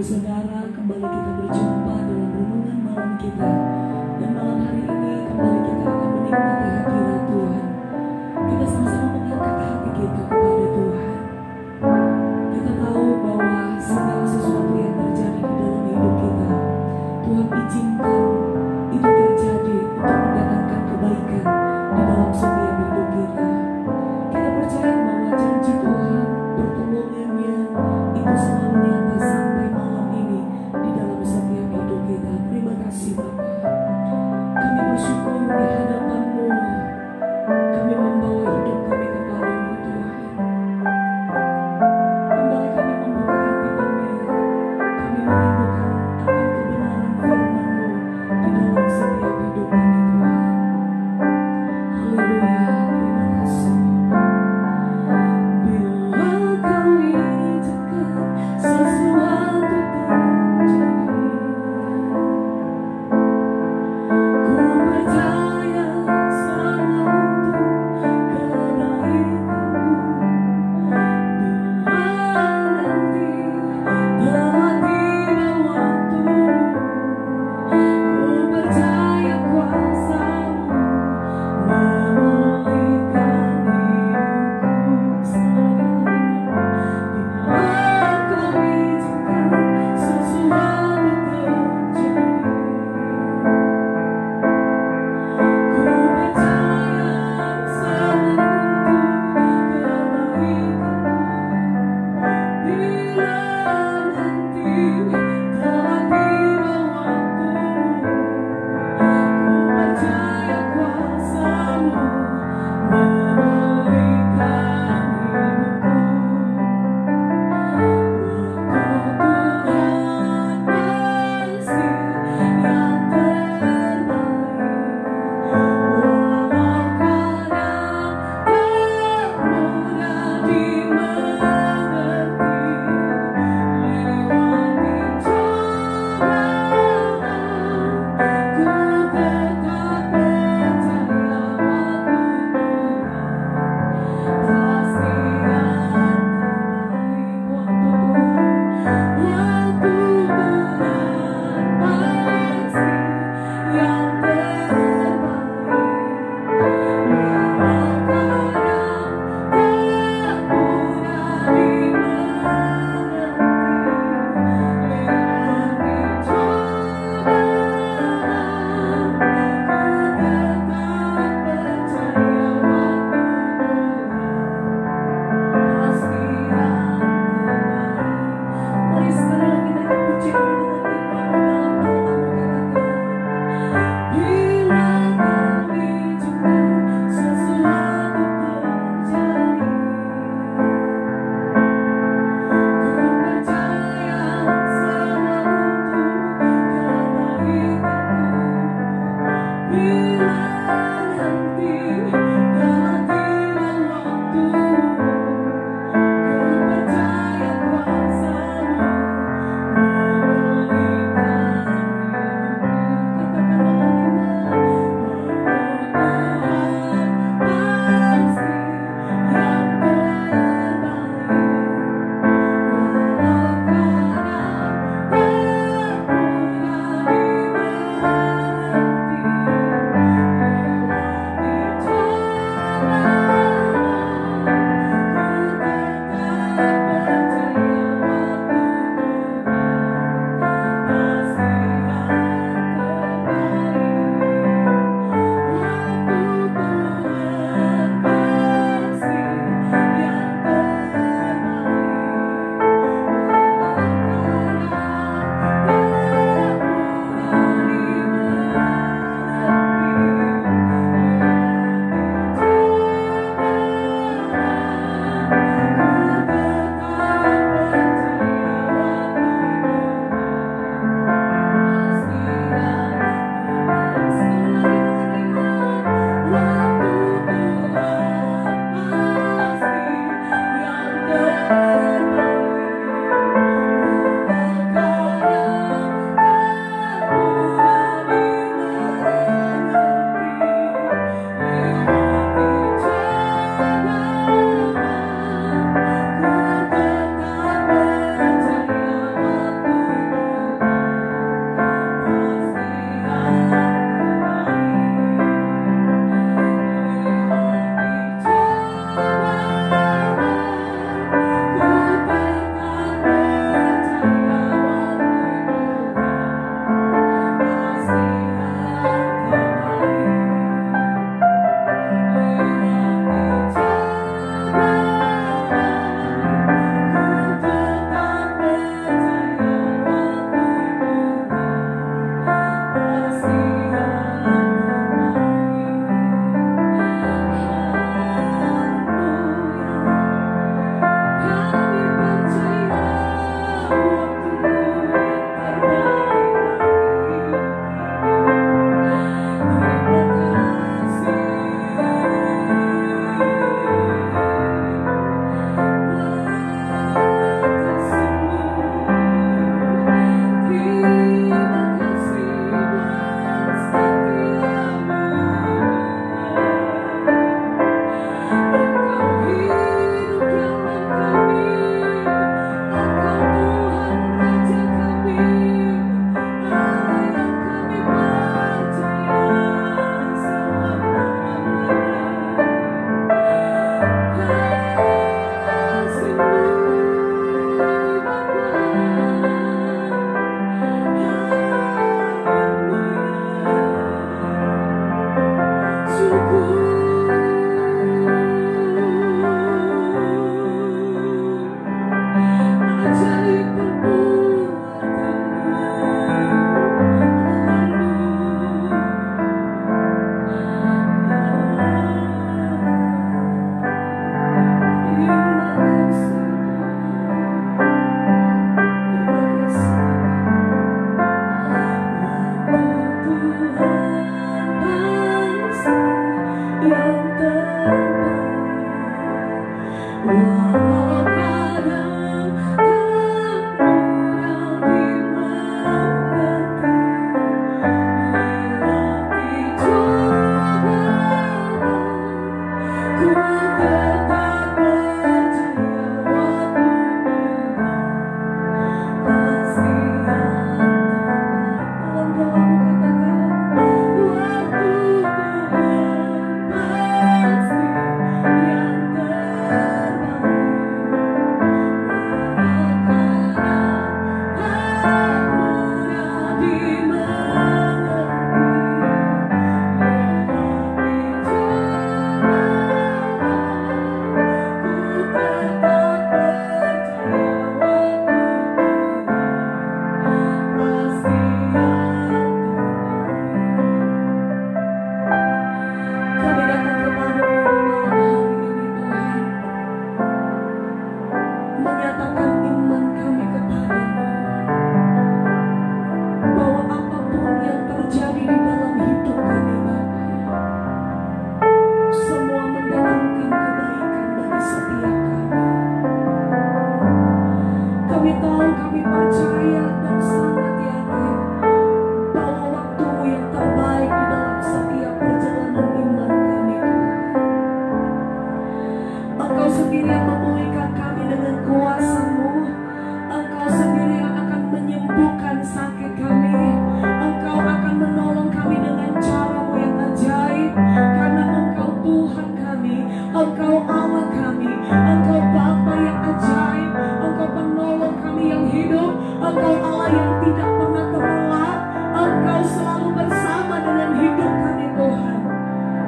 saudara, kembali kita berjumpa dalam renungan malam kita. Dan malam hari ini kembali kita akan menikmati hadirat Tuhan. Kita sama-sama mengangkat hati kita kepada Tuhan. Kita tahu bahwa segala sesuatu yang terjadi di dalam hidup kita, Tuhan izinkan itu terjadi untuk mendatangkan kebaikan di dalam setiap hidup kita. Kita percaya bahwa janji Tuhan, pertolongannya itu selalu nyata sampai malam ini di dalam setiap hidup kita. Terima kasih Bapa. Kami bersyukur di hadapan-Mu. Kami membawa hidup kami kepadamu Tuhan.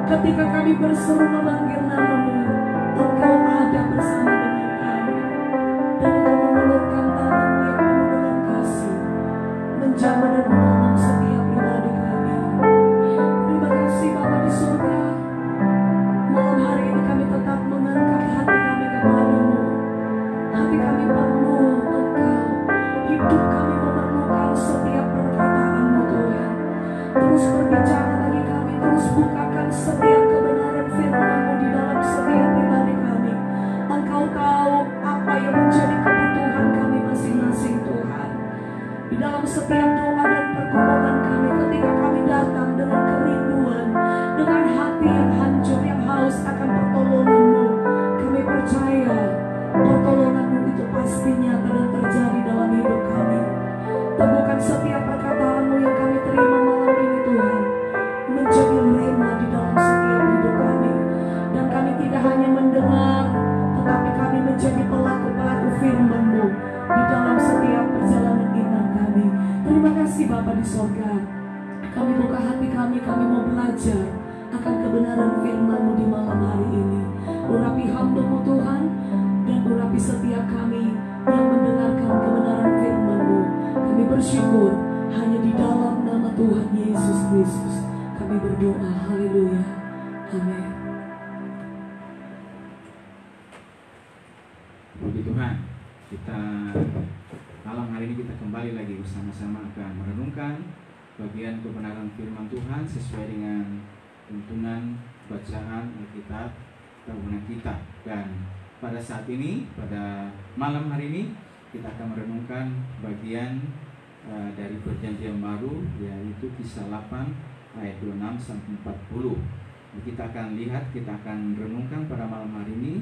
Ketika kami berseru memanggil nama-Mu, Engkau ada bersama dengan kami. Dan Engkau mengulurkan tangan-Mu yang penuh dengan kasih, menjamah dan menolong setiap pribadi kami. Terima kasih Bapa di surga. Malam hari ini kami tetap mengangkat hati kami kepada-Mu. Hati kami penuh Engkau. Hidup kami memerlukan setiap perkataan-Mu Tuhan. Terus berbicara bagi kami, terus bukakan setiap kebenaran firman-Mu di dalam setiap pribadi kami. Engkau tahu apa yang menjadi kebutuhan kami masing-masing Tuhan. Di dalam setiap doa dan pergumulan kami, ketika kami datang dengan kerinduan, dengan hati yang hancur, yang haus akan pertolongan-Mu, kami percaya pertolongan-Mu itu pasti nyata dan terjadi dalam hidup kami. Teguhkan setiap perkataan-Mu yang kami terima malam ini Tuhan, menjadi rema di dalam setiap hidup kami. Dan kami tidak hanya mendengar, tetapi kami menjadi pelaku-pelaku firman-Mu di dalam setiap perjalanan iman kami. Terima kasih Bapa di sorga. Kami buka hati kami mau belajar akan kebenaran firman-Mu di malam hari ini. Urapi hamba-Mu Tuhan, dan urapi setiap kami yang mendengarkan kebenaran firman-Mu. Kami bersyukur hanya di dalam nama Tuhan Yesus Kristus kami berdoa. Haleluya. Amin. Puji Tuhan, kita malam hari ini kita kembali lagi bersama-sama akan merenungkan bagian kebenaran firman Tuhan sesuai dengan tuntunan bacaan Alkitab tahunan kita. Dan pada saat ini, pada malam hari ini, kita akan merenungkan bagian dari perjanjian baru, yaitu Kisah 8 ayat 26 sampai 40. Kita akan lihat, kita akan renungkan pada malam hari ini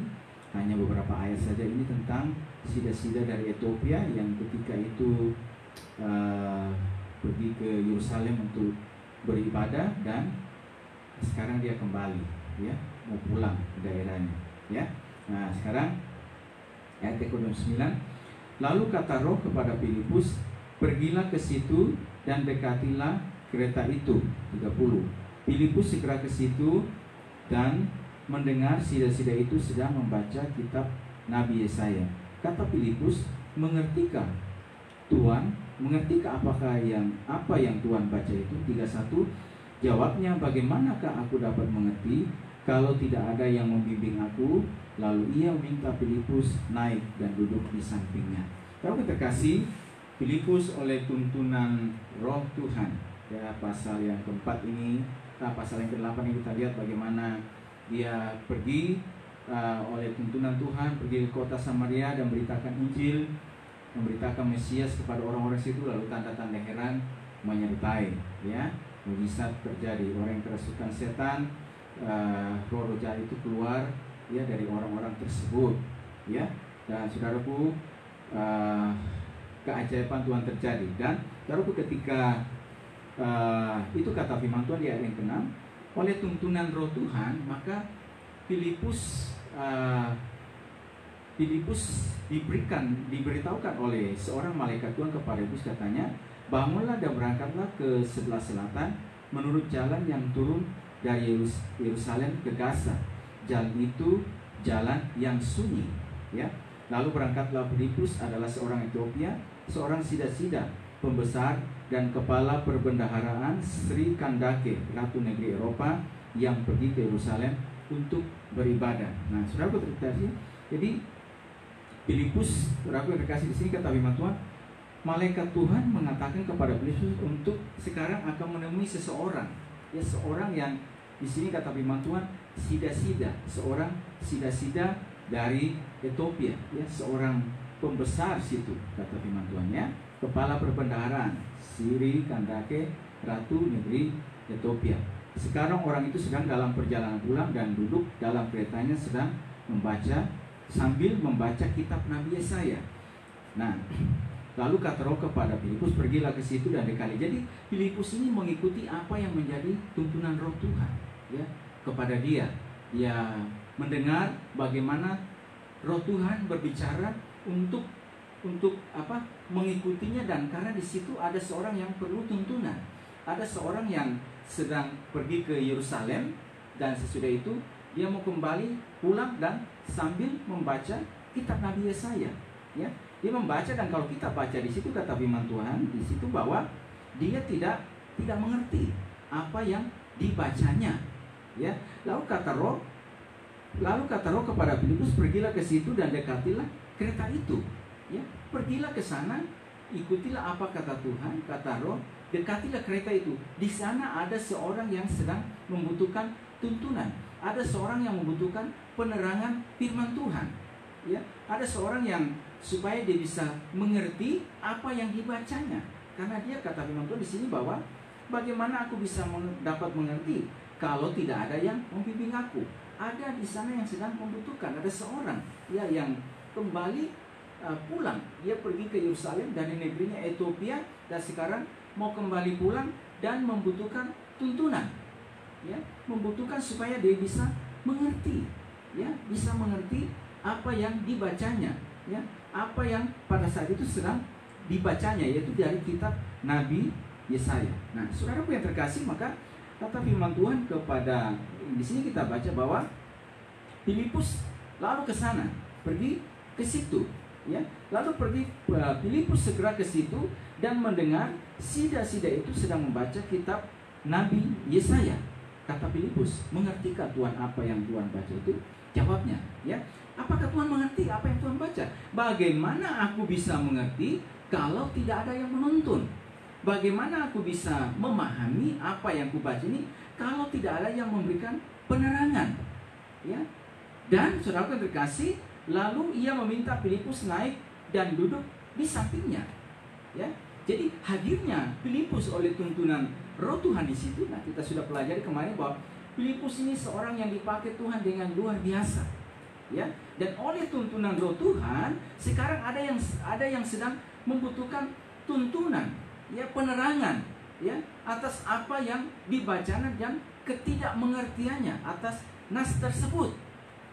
hanya beberapa ayat saja. Ini tentang sida-sida dari Ethiopia yang ketika itu pergi ke Yerusalem untuk beribadah, dan sekarang dia kembali, ya, mau pulang ke daerahnya, ya. Nah, sekarang ayat ke-29. Lalu kata Roh kepada Filipus, pergilah ke situ dan dekatilah kereta itu. 30. Filipus segera ke situ dan mendengar sida-sida itu sedang membaca kitab Nabi Yesaya. Kata Filipus, mengertikah Tuhan? Mengertikah apa yang Tuhan baca itu? 31. Jawabnya, bagaimanakah aku dapat mengerti kalau tidak ada yang membimbing aku? Lalu ia minta Filipus naik dan duduk di sampingnya. Kalau kita kasih, Filipus oleh tuntunan Roh Tuhan, ya, pasal yang keempat ini, pasal yang ke-8 ini kita lihat bagaimana dia pergi oleh tuntunan Tuhan pergi ke kota Samaria dan beritakan Injil, memberitakan Mesias kepada orang-orang situ, lalu tanda-tanda heran menyertai, ya, mujizat terjadi, orang yang kerasukan setan, roh jahat itu keluar, ya, dari orang-orang tersebut, ya. Dan saudaraku, keajaiban Tuhan terjadi. Dan saudaraku, ketika itu kata firman Tuhan di ayat yang ke-6, oleh tuntunan Roh Tuhan, maka Filipus diberitahukan oleh seorang malaikat Tuhan kepada Filipus, katanya, bangunlah dan berangkatlah ke sebelah selatan menurut jalan yang turun dari Yerusalem ke Gaza. Jalan itu jalan yang sunyi, ya. Lalu berangkatlah Filipus, adalah seorang Ethiopia, seorang sida-sida, pembesar dan kepala perbendaharaan Sri Kandake, ratu negeri Eropa, yang pergi ke Yerusalem untuk beribadah. Nah, saudara terkasih, jadi Filipus, saudara terkasih, di sini kata firman Tuhan, malaikat Tuhan mengatakan kepada Filipus untuk sekarang akan menemui seseorang, ya, seorang yang di sini kata firman Tuhan sida-sida, seorang sida-sida dari Ethiopia, ya, seorang pembesar situ, kata firman Tuhan, ya, kepala perbendaharaan Sri Kandake, ratu negeri Ethiopia. Sekarang orang itu sedang dalam perjalanan pulang dan duduk dalam keretanya sedang sambil membaca kitab Nabi Yesaya. Nah, lalu kata Roh kepada Filipus, pergilah ke situ dan dekati. Jadi Filipus ini mengikuti apa yang menjadi tuntunan Roh Tuhan, ya, kepada dia. Dia mendengar bagaimana Roh Tuhan berbicara untuk mengikutinya, dan karena di situ ada seorang yang perlu tuntunan. Ada seorang yang sedang pergi ke Yerusalem, dan sesudah itu dia mau kembali pulang dan sambil membaca kitab Nabi Yesaya, ya. Dia membaca, dan kalau kita baca di situ kata firman Tuhan di situ bahwa dia tidak mengerti apa yang dibacanya, ya. Lalu kata Roh kepada Filipus, pergilah ke situ dan dekatilah kereta itu, ya. Pergilah ke sana, ikutilah apa kata Tuhan, kata Roh, dekatilah kereta itu. Di sana ada seorang yang sedang membutuhkan tuntunan. Ada seorang yang membutuhkan penerangan firman Tuhan, ya. Ada seorang yang supaya dia bisa mengerti apa yang dibacanya. Karena dia kata firman Tuhan di sini bahwa bagaimana aku bisa dapat mengerti kalau tidak ada yang membimbing aku. Ada di sana yang sedang membutuhkan. Ada seorang, ya, yang kembali pulang. Dia pergi ke Yerusalem dari negerinya Ethiopia, dan sekarang mau kembali pulang dan membutuhkan tuntunan, ya, membutuhkan supaya dia bisa mengerti, ya, bisa mengerti apa yang dibacanya, ya, apa yang pada saat itu sedang dibacanya, yaitu dari kitab Nabi Yesaya. Nah, saudaraku yang terkasih, maka kata firman Tuhan kepada, di sini kita baca bahwa Filipus lalu ke sana, pergi ke situ, ya. Lalu pergi Filipus segera ke situ dan mendengar sida-sida itu sedang membaca kitab Nabi Yesaya. Kata Filipus, mengertikah Tuhan apa yang Tuhan baca itu? Jawabnya, ya, apakah Tuhan mengerti apa yang Tuhan baca? Bagaimana aku bisa mengerti kalau tidak ada yang menuntun? Bagaimana aku bisa memahami apa yang kubaca ini kalau tidak ada yang memberikan penerangan, ya? Dan saudara terkasih, lalu ia meminta Filipus naik dan duduk di sampingnya, ya. Jadi hadirnya Filipus oleh tuntunan Roh Tuhan di situ. Nah, kita sudah pelajari kemarin bahwa Filipus ini seorang yang dipakai Tuhan dengan luar biasa, ya. Dan oleh tuntunan Roh Tuhan, sekarang ada yang sedang membutuhkan tuntunan, ya, penerangan, ya, atas apa yang dibacanya dan ketidakmengertiannya atas nas tersebut,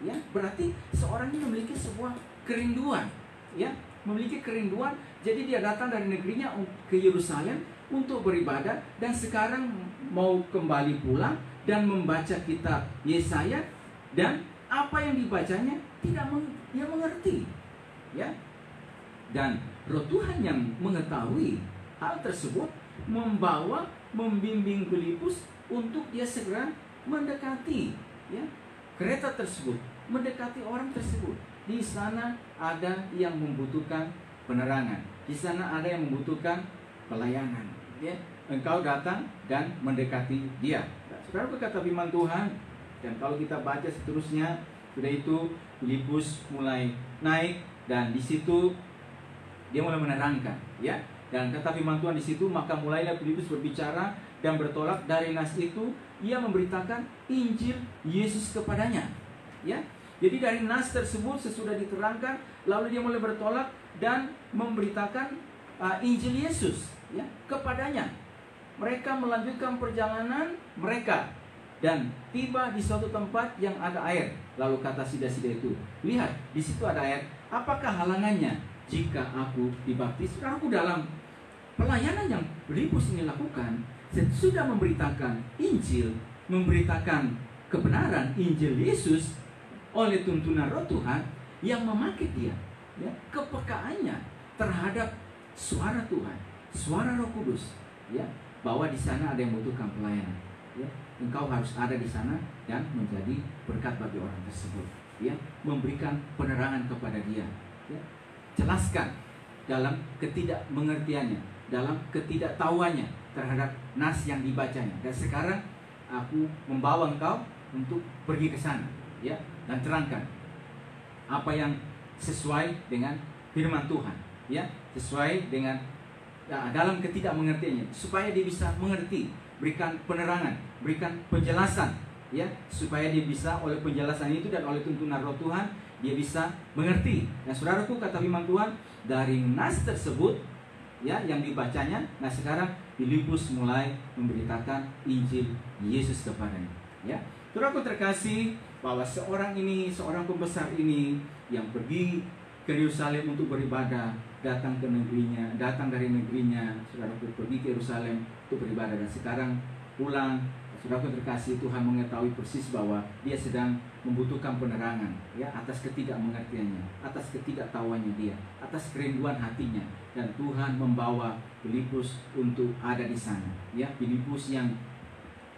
ya. Berarti seorang ini memiliki sebuah kerinduan, ya, memiliki kerinduan. Jadi dia datang dari negerinya ke Yerusalem untuk beribadah, dan sekarang mau kembali pulang dan membaca kitab Yesaya, dan apa yang dibacanya dia mengerti, ya. Dan Roh Tuhan yang mengetahui hal tersebut membimbing Filipus untuk dia segera mendekati, ya, kereta tersebut, mendekati orang tersebut. Di sana ada yang membutuhkan penerangan, di sana ada yang membutuhkan pelayanan, ya. Engkau datang dan mendekati dia. Saudara, berkata firman Tuhan, dan kalau kita baca seterusnya Sudah itu Filipus mulai naik dan di situ dia mulai menerangkan, ya. Dan kata firman Tuhan di situ, maka mulailah Filipus berbicara dan bertolak dari nas itu, ia memberitakan Injil Yesus kepadanya, ya. Jadi dari nas tersebut sesudah diterangkan, lalu dia mulai bertolak dan memberitakan Injil Yesus, ya, kepadanya. Mereka melanjutkan perjalanan mereka dan tiba di suatu tempat yang ada air. Lalu kata sida-sida itu, lihat, di situ ada air. Apakah halangannya jika aku dibaptis? Aku dalam pelayanan yang Filipus ini lakukan, sudah memberitakan Injil, memberitakan kebenaran Injil Yesus oleh tuntunan Roh Tuhan yang memakai dia, ya, kepekaannya terhadap suara Tuhan, suara Roh Kudus, ya, bahwa di sana ada yang membutuhkan pelayanan, ya. Engkau harus ada di sana dan menjadi berkat bagi orang tersebut, ya, memberikan penerangan kepada dia, ya. Jelaskan dalam ketidakmengertiannya, dalam ketidaktahuannya terhadap nas yang dibacanya. Dan sekarang aku membawa engkau untuk pergi ke sana, ya, dan terangkan apa yang sesuai dengan firman Tuhan, ya, sesuai dengan dalam ketidakmengertiannya, supaya dia bisa mengerti, berikan penerangan, berikan penjelasan, ya, supaya dia bisa oleh penjelasan itu dan oleh tuntunan Roh Tuhan dia bisa mengerti. Nah, saudaraku, kata firman Tuhan dari nas tersebut, ya, yang dibacanya, nah sekarang Filipus mulai memberitakan Injil Yesus kepadanya, ya. Saudaraku terkasih, bahwa seorang pembesar ini yang pergi ke Yerusalem untuk beribadah, datang dari negerinya, saudaraku, pergi ke Yerusalem untuk beribadah, dan sekarang pulang. Saudaraku terkasih, Tuhan mengetahui persis bahwa dia sedang membutuhkan penerangan, ya, atas ketidakmengertiannya, atas ketidaktahuannya dia, atas kerinduan hatinya, dan Tuhan membawa Filipus untuk ada di sana, ya. Filipus yang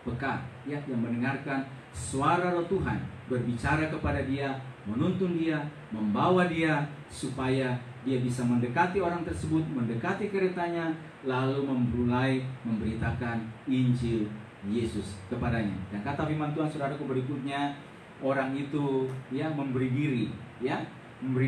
peka, ya, yang mendengarkan suara Roh Tuhan berbicara kepada dia, menuntun dia, membawa dia supaya dia bisa mendekati orang tersebut, mendekati keretanya, lalu mulai memberitakan Injil Yesus kepadanya. Dan kata firman Tuhan, saudaraku, berikutnya orang itu, ya, memberi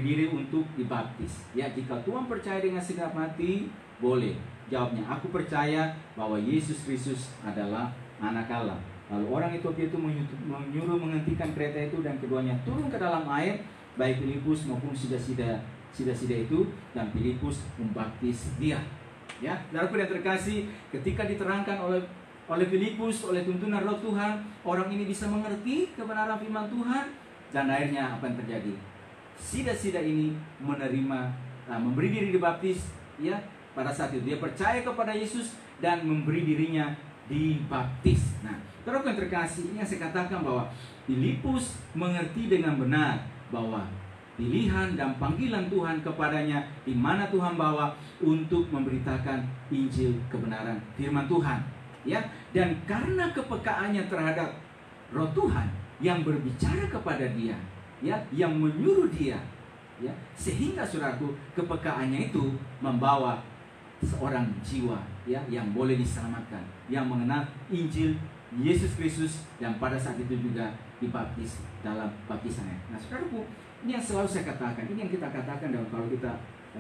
diri untuk dibaptis, ya. Jika Tuhan percaya dengan segenap hati, boleh. Jawabnya, aku percaya bahwa Yesus Kristus adalah anak Allah. Lalu orang Ethiopia itu menyuruh menghentikan kereta itu dan keduanya turun ke dalam air, baik Filipus maupun sida-sida itu, dan Filipus membaptis dia, ya. Saudaraku yang terkasih, ketika diterangkan oleh Filipus, oleh tuntunan Roh Tuhan, orang ini bisa mengerti kebenaran firman Tuhan, dan akhirnya apa yang terjadi? Sida-sida ini menerima, memberi diri dibaptis, ya. Pada saat itu dia percaya kepada Yesus dan memberi dirinya dibaptis. Nah, saudaraku yang terkasih, ini yang saya katakan bahwa Filipus mengerti dengan benar bahwa pilihan dan panggilan Tuhan kepadanya, di mana Tuhan bawa untuk memberitakan Injil kebenaran firman Tuhan, ya. Dan karena kepekaannya terhadap Roh Tuhan yang berbicara kepada dia, ya, yang menyuruh dia, ya, sehingga saudaraku, kepekaannya itu membawa seorang jiwa, ya, yang boleh diselamatkan, yang mengenal Injil Yesus Kristus, dan pada saat itu juga dibaptis dalam baptisannya. Nah, saudaraku, ini yang selalu saya katakan, ini yang kita katakan dalam kalau kita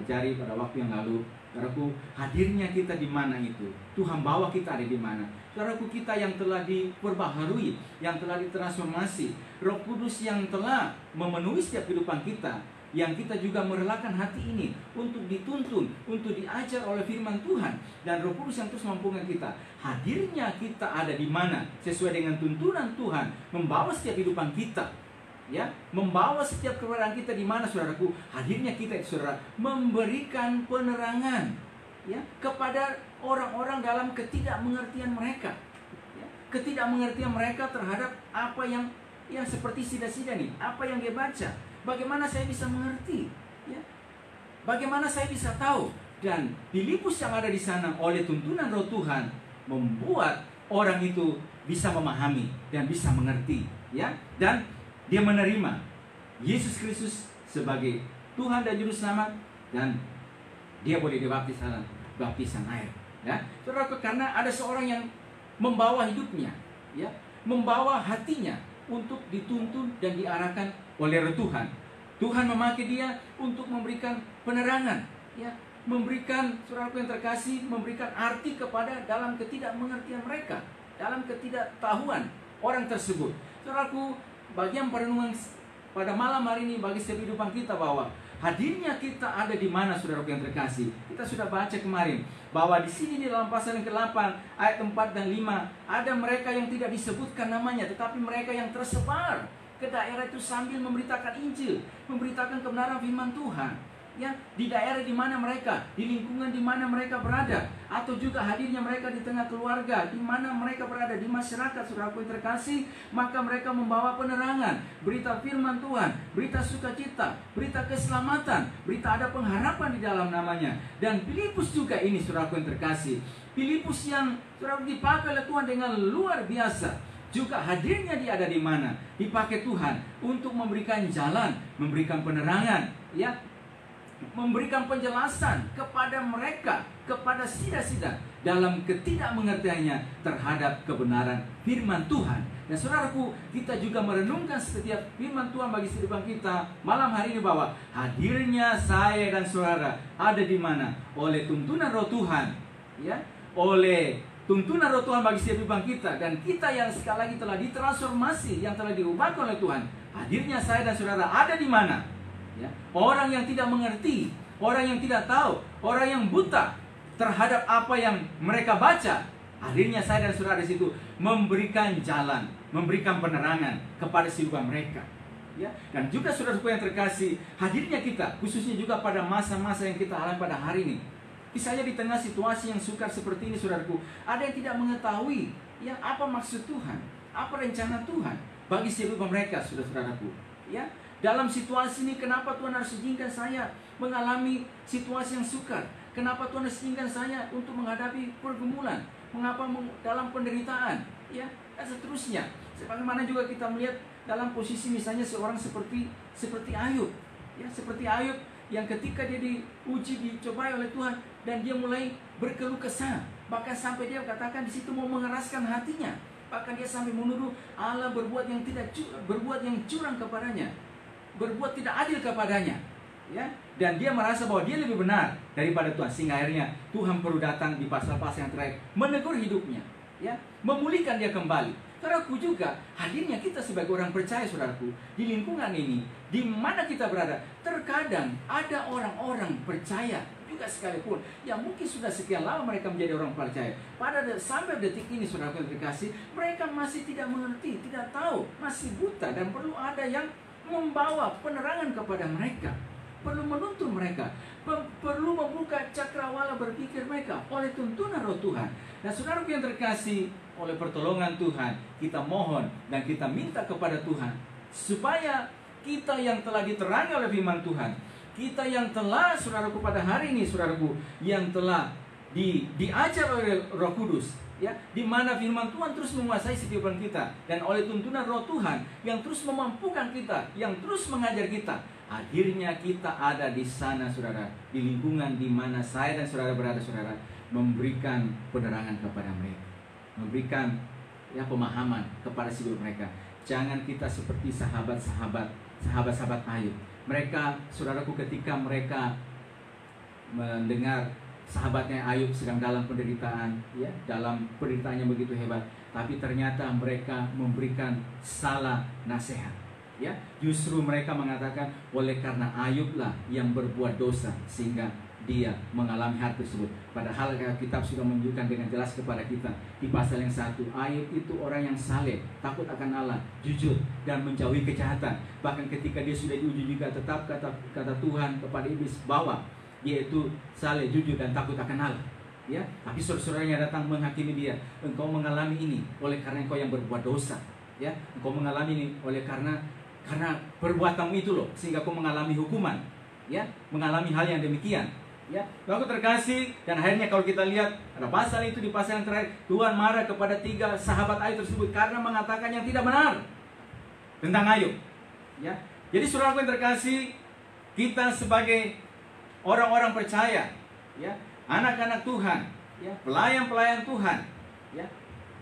cari pada waktu yang lalu, saudaraku, hadirnya kita di mana itu, Tuhan bawa kita ada di mana. Saudaraku, kita yang telah diperbaharui, yang telah ditransformasi, Roh Kudus yang telah memenuhi setiap kehidupan kita, yang kita juga merelakan hati ini untuk dituntun, untuk diajar oleh firman Tuhan, dan Roh Kudus yang terus mampukan kita. Hadirnya kita ada di mana sesuai dengan tuntunan Tuhan, membawa setiap kehidupan kita, ya, membawa setiap keberadaan kita di mana, saudaraku. Hadirnya kita, saudara, memberikan penerangan, ya, kepada orang-orang dalam ketidakmengertian mereka, ya, ketidakmengertian mereka terhadap apa yang seperti sida-sida nih, apa yang dia baca. Bagaimana saya bisa mengerti, ya? Bagaimana saya bisa tahu? Dan Filipus yang ada di sana oleh tuntunan Roh Tuhan membuat orang itu bisa memahami dan bisa mengerti, ya. Dan dia menerima Yesus Kristus sebagai Tuhan dan Juru Selamat, dan dia boleh dibaptis dalam baptisan air, ya. Saudara, karena ada seorang yang membawa hidupnya, ya, membawa hatinya, untuk dituntun dan diarahkan oleh roh Tuhan. Tuhan memakai dia untuk memberikan penerangan, ya, memberikan, saudaraku yang terkasih, memberikan arti kepada dalam ketidakmengertian mereka, dalam ketidaktahuan orang tersebut. Saudaraku, bagian perenungan pada malam hari ini bagi setiap kehidupan kita bahwa hadirnya kita ada di mana, saudaraku yang terkasih. Kita sudah baca kemarin bahwa di sini di dalam pasal yang ke-8 ayat 4 dan 5 ada mereka yang tidak disebutkan namanya, tetapi mereka yang tersebar ke daerah itu sambil memberitakan Injil, memberitakan kebenaran firman Tuhan. Ya, di daerah di mana mereka, di lingkungan di mana mereka berada, atau juga hadirnya mereka di tengah keluarga, di mana mereka berada, di masyarakat, saudaraku yang terkasih, maka mereka membawa penerangan, berita firman Tuhan, berita sukacita, berita keselamatan, berita ada pengharapan di dalam namanya. Dan Filipus juga ini, saudaraku yang terkasih, Filipus yang saudaraku dipakai oleh Tuhan dengan luar biasa. Juga hadirnya dia ada di mana? Dipakai Tuhan untuk memberikan jalan, memberikan penerangan, ya, memberikan penjelasan kepada mereka, kepada sida-sida dalam ketidakmengertiannya terhadap kebenaran firman Tuhan. Dan saudaraku, kita juga merenungkan setiap firman Tuhan bagi kehidupan kita malam hari ini bahwa hadirnya saya dan saudara ada di mana? Oleh tuntunan roh Tuhan, ya, oleh tuntunan roh Tuhan bagi setiap kehidupan kita. Dan kita yang sekali lagi telah ditransformasi, yang telah diubahkan oleh Tuhan, hadirnya saya dan saudara ada di mana? Ya, orang yang tidak mengerti, orang yang tidak tahu, orang yang buta terhadap apa yang mereka baca, hadirnya saya dan saudara di situ memberikan jalan, memberikan penerangan kepada kehidupan mereka. Ya, dan juga saudaraku yang terkasih, hadirnya kita khususnya juga pada masa-masa yang kita alami pada hari ini. Kisahnya di tengah situasi yang sukar seperti ini, saudaraku, ada yang tidak mengetahui ya apa maksud Tuhan, apa rencana Tuhan bagi kehidupan mereka, saudara-saudaraku. Ya, dalam situasi ini, kenapa Tuhan harus izinkan saya mengalami situasi yang sukar? Kenapa Tuhan harus izinkan saya untuk menghadapi pergumulan? Mengapa dalam penderitaan? Ya, dan seterusnya. Sebagaimana juga kita melihat dalam posisi misalnya seorang seperti Ayub. Ya, seperti Ayub yang ketika dia diuji, dicobai oleh Tuhan, dan dia mulai berkeluh kesah. Bahkan sampai dia katakan di situ mau mengeraskan hatinya. Bahkan dia sampai menuduh Allah berbuat yang curang kepadanya, berbuat tidak adil kepadanya, ya. Dan dia merasa bahwa dia lebih benar daripada Tuhan, sehingga akhirnya Tuhan perlu datang di pasal-pasal yang terakhir menegur hidupnya, ya, memulihkan dia kembali. Saudaraku, juga hadirnya kita sebagai orang percaya, saudaraku, di lingkungan ini, di mana kita berada, terkadang ada orang-orang percaya juga sekalipun yang mungkin sudah sekian lama mereka menjadi orang percaya, sampai detik ini, saudaraku yang terkasih, mereka masih tidak mengerti, tidak tahu, masih buta, dan perlu ada yang membawa penerangan kepada mereka, perlu menuntun mereka, perlu membuka cakrawala berpikir mereka oleh tuntunan roh Tuhan. Dan saudaraku yang terkasih, oleh pertolongan Tuhan, kita mohon dan kita minta kepada Tuhan supaya kita yang telah diterangi oleh firman Tuhan, kita yang telah, saudaraku, pada hari ini, saudaraku, yang telah diajar oleh Roh Kudus, ya, di mana firman Tuhan terus menguasai kehidupan kita, dan oleh tuntunan roh Tuhan yang terus memampukan kita, yang terus mengajar kita, akhirnya kita ada di sana, saudara, di lingkungan di mana saya dan saudara berada, saudara, memberikan penerangan kepada mereka, memberikan ya pemahaman kepada hidup mereka. Jangan kita seperti sahabat-sahabat Ayub. Mereka, saudaraku, ketika mereka mendengar sahabatnya Ayub sedang dalam penderitaan, ya, dalam penderitaannya begitu hebat, tapi ternyata mereka memberikan salah nasihat, ya. Justru mereka mengatakan oleh karena Ayublah yang berbuat dosa sehingga dia mengalami hal tersebut. Padahal kitab sudah menunjukkan dengan jelas kepada kita di pasal yang 1, Ayub itu orang yang saleh, takut akan Allah, jujur, dan menjauhi kejahatan. Bahkan ketika dia sudah diuji juga, tetap kata Tuhan kepada iblis bahwa dia itu saleh, jujur, dan takut akan Allah, ya. Tapi saudara-saudaranya datang menghakimi dia. Engkau mengalami ini oleh karena engkau yang berbuat dosa, ya. Engkau mengalami ini oleh karena perbuatanmu itu loh, sehingga kau mengalami hukuman, ya, mengalami hal yang demikian, ya. Aku terkasih, dan akhirnya kalau kita lihat ada pasal itu, di pasal yang terakhir Tuhan marah kepada 3 sahabat Ayub tersebut karena mengatakan yang tidak benar tentang Ayub, ya. Jadi saudaraku yang terkasih, kita sebagai orang-orang percaya, ya, anak-anak Tuhan, ya, pelayan-pelayan Tuhan, ya,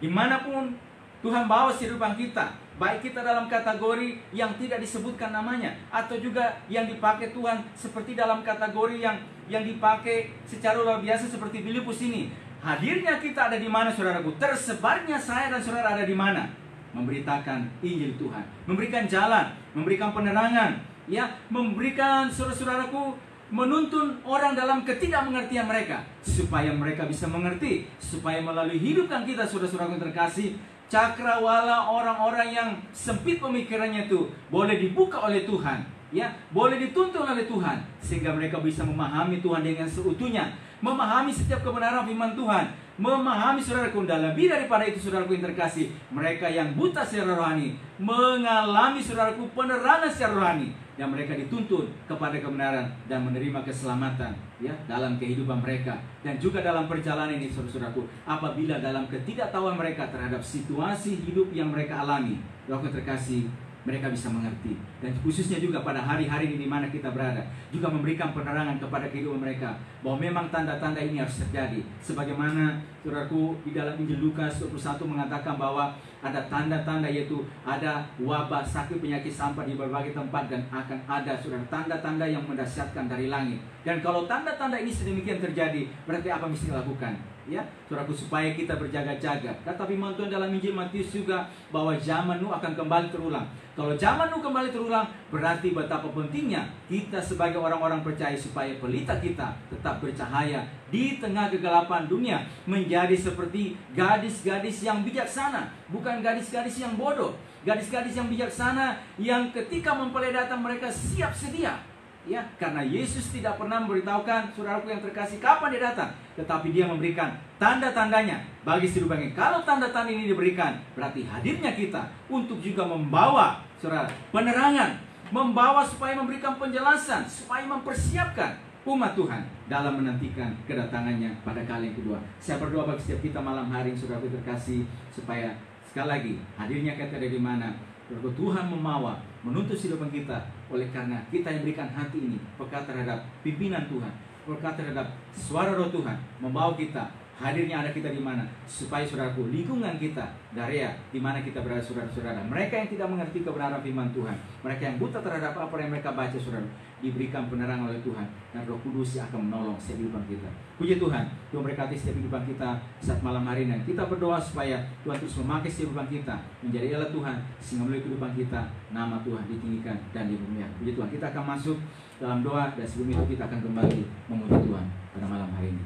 dimanapun Tuhan bawa kehidupan kita, Baik kita dalam kategori yang tidak disebutkan namanya, atau juga yang dipakai Tuhan seperti dalam kategori yang dipakai secara luar biasa seperti Filipus ini. Hadirnya kita ada di mana, saudaraku? Tersebarnya saya dan saudara ada di mana? Memberitakan Injil Tuhan, memberikan jalan, memberikan penerangan, ya, memberikan saudara-saudaraku, menuntun orang dalam ketidakmengertian mereka, supaya mereka bisa mengerti, supaya melalui hidupkan kita, saudara-saudaraku yang terkasih, cakrawala orang-orang yang sempit pemikirannya itu boleh dibuka oleh Tuhan, ya, boleh dituntun oleh Tuhan, sehingga mereka bisa memahami Tuhan dengan seutuhnya, memahami setiap kebenaran firman Tuhan, memahami, saudaraku, dan lebih daripada itu, saudaraku yang terkasih, mereka yang buta secara rohani mengalami, saudaraku, penerangan secara rohani, dan mereka dituntun kepada kebenaran dan menerima keselamatan, ya, dalam kehidupan mereka. Dan juga dalam perjalanan ini, saudara-saudaraku, apabila dalam ketidaktahuan mereka terhadap situasi hidup yang mereka alami, saudaraku terkasih, mereka bisa mengerti. Dan khususnya juga pada hari-hari di mana kita berada, juga memberikan penerangan kepada kehidupan mereka, bahwa memang tanda-tanda ini harus terjadi. Sebagaimana, saudaraku, di dalam Injil Lukas 21 mengatakan bahwa ada tanda-tanda, yaitu ada wabah, sakit, penyakit, sampah di berbagai tempat, dan akan ada, saudara, tanda-tanda yang mendahsyatkan dari langit. Dan kalau tanda-tanda ini sedemikian terjadi, berarti apa mesti dilakukan? Ya, saudaraku, supaya kita berjaga-jaga. Kata firman Tuhan dalam Injil Matius juga bahwa zaman Nuh akan kembali terulang. Kalau zaman Nuh kembali terulang, berarti betapa pentingnya kita sebagai orang-orang percaya supaya pelita kita tetap bercahaya di tengah kegelapan dunia, menjadi seperti gadis-gadis yang bijaksana, bukan gadis-gadis yang bodoh. Gadis-gadis yang bijaksana yang ketika mempelai datang mereka siap sedia. Ya, karena Yesus tidak pernah memberitahukan, saudaraku yang terkasih, kapan dia datang, tetapi dia memberikan tanda-tandanya bagi seluruh bangsa. Kalau tanda-tanda ini diberikan, berarti hadirnya kita untuk juga membawa, saudara, penerangan, membawa supaya memberikan penjelasan, supaya mempersiapkan umat Tuhan dalam menantikan kedatangannya pada kali yang kedua. Saya berdoa bagi setiap kita malam hari, saudaraku terkasih, supaya sekali lagi hadirnya kita dari mana, Tuhan membawa, menuntut kehidupan kita. Oleh karena kita yang berikan hati ini peka terhadap pimpinan Tuhan, peka terhadap suara roh Tuhan, membawa kita, hadirnya ada kita di mana, supaya, saudaraku, lingkungan kita, daerah di mana kita berada, saudara-saudara, mereka yang tidak mengerti kebenaran firman Tuhan, mereka yang buta terhadap apa yang mereka baca, saudara, diberikan penerangan oleh Tuhan, dan Roh Kudus yang akan menolong setiap kehidupan kita. Puji Tuhan, Tuhan berkati setiap kehidupan kita saat malam hari ini. Kita berdoa supaya Tuhan terus memakai setiap kehidupan kita menjadi Allah Tuhan, sehingga melalui kehidupan kita nama Tuhan ditinggikan dan dimuliakan. Puji Tuhan, kita akan masuk dalam doa, dan sebelum itu kita akan kembali memuji Tuhan pada malam hari ini.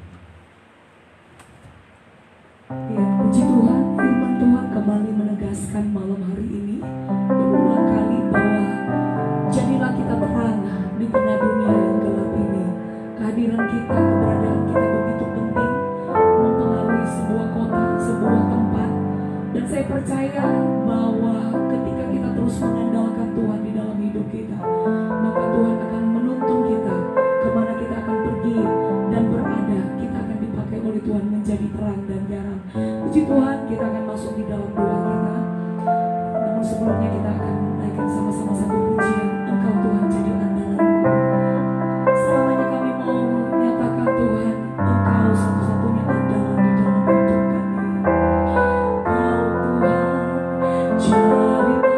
Ya, puji Tuhan, firman Tuhan kembali menegaskan malam hari ini berulang kali bahwa jadilah kita terang di tengah dunia yang gelap ini. Kehadiran kita, keberadaan kita begitu penting mempengaruhi sebuah kota, sebuah tempat. Dan saya percaya bahwa ketika kita terus mengandalkan Tuhan di dalam hidup kita, maka Tuhan akan menuntun kita kemana kita akan pergi dan berada. Kita akan dipakai oleh Tuhan menjadi terang dan garam. Puji Tuhan, kita akan masuk di dalam doa kita. Namun sebelumnya kita akan menaikkan sama-sama satu pujian, Engkau Tuhan jadi andalanku. Selamanya kami mau menyatakan Tuhan, Engkau satu-satunya andalan di dalam hidup kami. Engkau Tuhan jadi andalanku.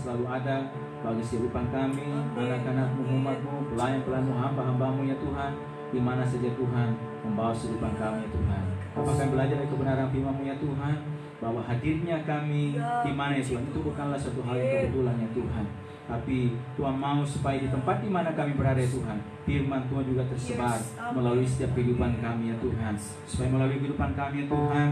selalu ada bagi kehidupan kami, anak-anak-Mu, umat-Mu, pelayan-pelayan-Mu, hamba-hamba-Mu ya Tuhan, di mana saja Tuhan membawa kehidupan kami ya Tuhan. Apakah kami belajar dari kebenaran firman-Mu ya Tuhan, bahwa hadirnya kami di mana ya Tuhan, itu bukanlah suatu hal yang kebetulan ya Tuhan, tapi Tuhan mau supaya di tempat di mana kami berada ya Tuhan, firman Tuhan juga tersebar melalui setiap kehidupan kami ya Tuhan, supaya melalui kehidupan kami ya Tuhan,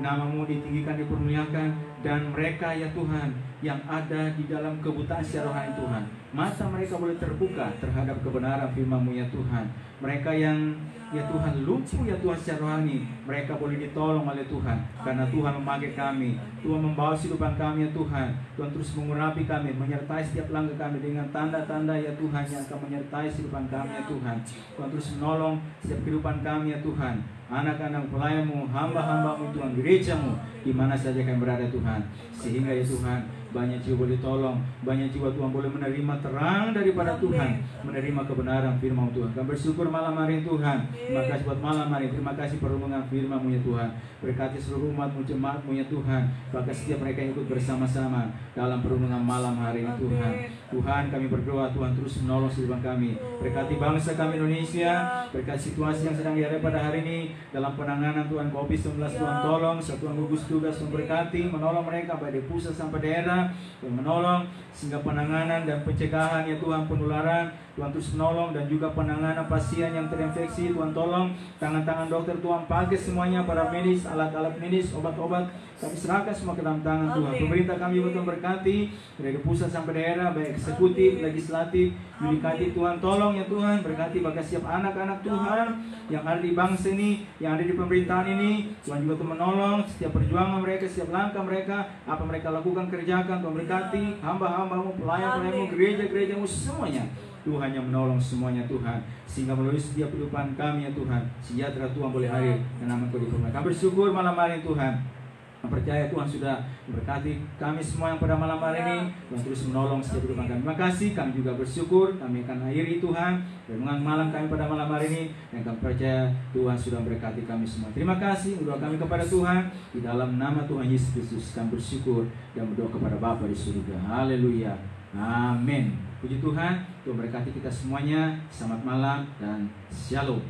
nama-Mu ditinggikan, dipermuliakan, dan mereka ya Tuhan yang ada di dalam kebutaan secara rohani Tuhan, mata mereka boleh terbuka terhadap kebenaran firman-Mu ya Tuhan. Mereka yang ya Tuhan lumpuh ya Tuhan secara rohani, mereka boleh ditolong oleh Tuhan, karena Tuhan memakai kami, Tuhan membawa kehidupan kami ya Tuhan. Tuhan terus mengurapi kami, menyertai setiap langkah kami dengan tanda-tanda ya Tuhan yang akan menyertai kehidupan kami ya Tuhan. Tuhan terus menolong setiap kehidupan kami ya Tuhan, anak-anak pelayan-Mu, hamba-hamba-Mu Tuhan, gereja-Mu, di mana saja kami berada Tuhan, sehingga ya Tuhan banyak jiwa boleh tolong, banyak jiwa Tuhan boleh menerima terang daripada Tuhan, menerima kebenaran firman Tuhan. Kami bersyukur malam hari Tuhan. Terima kasih buat malam hari, terima kasih perlindungan firman-Mu ya Tuhan. Berkati seluruh umat-Mu, jemaat-Mu ya Tuhan, bahkan setiap mereka yang ikut bersama-sama dalam perlindungan malam hari ini Tuhan. Tuhan, kami berdoa Tuhan terus menolong kehidupan kami. Berkati bangsa kami Indonesia, berkati situasi yang sedang dihadapi pada hari ini dalam penanganan Tuhan COVID-19. Tuhan tolong, Satuan Gugus Tugas memberkati, menolong mereka baik di pusat sampai daerah, Tuhan menolong sehingga penanganan dan pencegahan ya Tuhan penularan, Tuhan terus menolong, dan juga penanganan pasien yang terinfeksi. Tuhan tolong tangan-tangan dokter Tuhan, pakai semuanya, para medis, alat-alat medis, obat-obat, kami serahkan semua ke dalam tangan Tuhan. Pemerintah kami juga Tuhan berkati dari pusat sampai daerah, baik eksekutif, legislatif, yudikatif. Tuhan tolong ya Tuhan, berkati bagi setiap anak-anak Tuhan yang ada di bangsa ini, yang ada di pemerintahan ini. Tuhan juga Tuhan menolong setiap perjuangan mereka, setiap langkah mereka, apa mereka lakukan, kerjakan. Tuhan berkati hamba-hamba-Mu, pelayan-pelayan-Mu, gereja-gereja-Mu, semuanya. Tuhan yang menolong semuanya Tuhan, sehingga melalui setiap kehidupan kami ya Tuhan, sejahtera Tuhan boleh hadir dan nama Kau dipermuliakan. Kami bersyukur malam hari Tuhan, percaya Tuhan sudah memberkati kami semua yang pada malam hari ini. Tuhan terus menolong setiap kehidupan kami. Terima kasih, kami juga bersyukur. Kami akan akhiri Tuhan renungan malam kami pada malam hari ini, dan kami percaya Tuhan sudah memberkati kami semua. Terima kasih, berdoa kami kepada Tuhan di dalam nama Tuhan Yesus Kristus. Kami bersyukur dan berdoa kepada Bapa di surga. Haleluya, amin. Puji Tuhan, Tuhan berkati kita semuanya. Selamat malam dan shalom.